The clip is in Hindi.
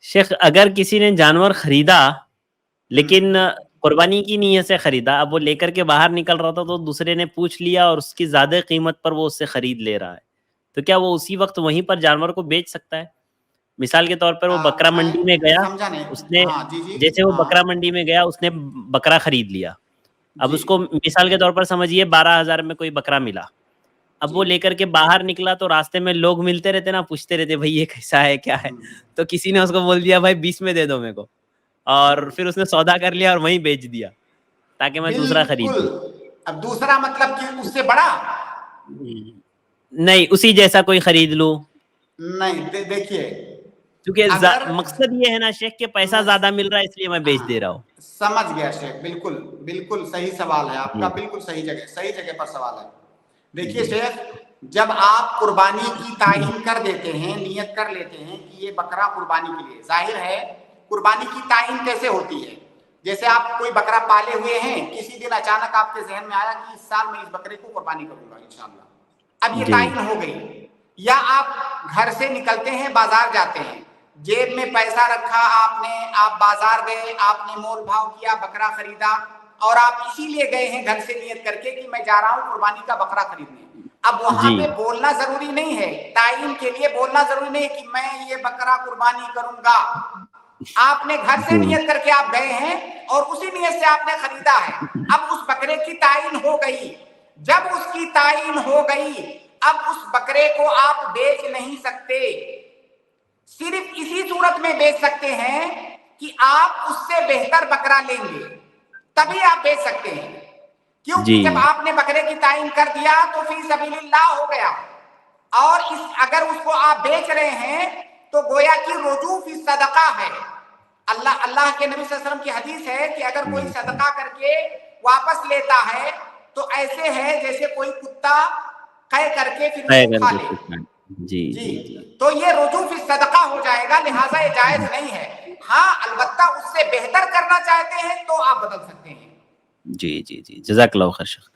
शेख अगर किसी ने जानवर खरीदा लेकिन हम्म, कुर्बानी की नीयत से खरीदा, अब वो लेकर के बाहर निकल रहा था तो दूसरे ने पूछ लिया और उसकी ज़्यादा कीमत पर वो उससे खरीद ले रहा है। तो क्या वो उसी वक़्त वहीं पर जानवर को बेच सकता है? मिसाल के तौर पर वो बकरा मंडी में मैं गया, समझा नहीं। उसने हाँ जी जी। जैसे वो हाँ बकरा मंडी में गया, उसने बकरा खरीद लिया। अब जी उसको मिसाल के तौर पर समझिए 12,000 में कोई बकरा मिला। अब जी। वो लेकर के बाहर निकला तो रास्ते में लोग मिलते रहते ना, पूछते रहते भाई ये कैसा है, क्या है? हम्म, तो किसी ने उसको बोल दिया भाई 20 में दे दो मेरे को। और हम्म, फिर उसने सौदा कर लिया और वहीं बेच दिया, ताकि मैं दूसरा खरीद बिल्कुल। लूँ। अब दूसरा मतलब कि उससे बड़ा? नहीं, उसी जैसा कोई खरीद लूँ। नहीं, देखिए, क्योंकि अगर मकसद ये है ना शेख कि पैसा मैं ज्यादा मिल रहा है इसलिए मैं बेच दे रहा हूँ। समझ गया शेख, बिल्कुल बिल्कुल सही सवाल है आपका, जी, बिल्कुल सही जगह पर सवाल है। देखिए जी, शेख, जब आप कुर्बानी की तायीन कर देते हैं, नियत कर लेते हैं कि ये बकरा कुर्बानी के लिए, जाहिर है कुर्बानी की तायीन कैसे होती है? जैसे आप कोई बकरा पाले हुए हैं, किसी दिन अचानक आपके जहन में आया कि इस साल मैं इस बकरे को कुर्बानी करूंगा इंशाल्लाह, अब ये जी, तायीन हो गई। या आप घर से निकलते हैं, बाजार जाते हैं, जेब में पैसा रखा आपने, आप बाजार गए, आपने मोल भाव किया, बकरा खरीदा, और आप इसीलिए गए हैं घर से नियत करके कि मैं जा रहा हूं कुर्बानी का बकरा खरीदने। अब वहां जी, पे बोलना जरूरी नहीं है, तायीन के लिए बोलना जरूरी नहीं है कि मैं ये बकरा कुर्बानी करूंगा। आपने घर से जी, नियत करके आप गए हैं और उसी नियत से आपने खरीदा है। अब उस बकरे की तायीन हो गई। जब उसकी तायीन हो गई, अब उस बकरे को आप बेच नहीं सकते। सिर्फ इसी सूरत में बेच सकते हैं कि आप उससे बेहतर बकरा लेंगे, तभी आप बेच सकते हैं। क्योंकि जब जी, आपने बकरे की तायीन कर दिया तो फी सबीलिल्लाह हो गया। और अगर उसको आप बेच रहे हैं तो गोया कि रुजू फी सदका है। अल्लाह अल्लाह के नबी सल्लल्लाहु अलैहि वसल्लम की हदीस है कि अगर कोई सदका करके वापस लेता है तो ऐसे है जैसे कोई कुत्ता कै करके फिर तय उसको खा करके ले। फिर खाएँ। जी, जी, जी, जी। तो ये रुजू फी सदका हो जाएगा, लिहाजा ये जायज नहीं है। हाँ, अलबत्ता उससे बेहतर करना चाहते हैं तो आप बदल सकते हैं। जी, जी, जी। जज़ाकल्लाहु खैर शेख।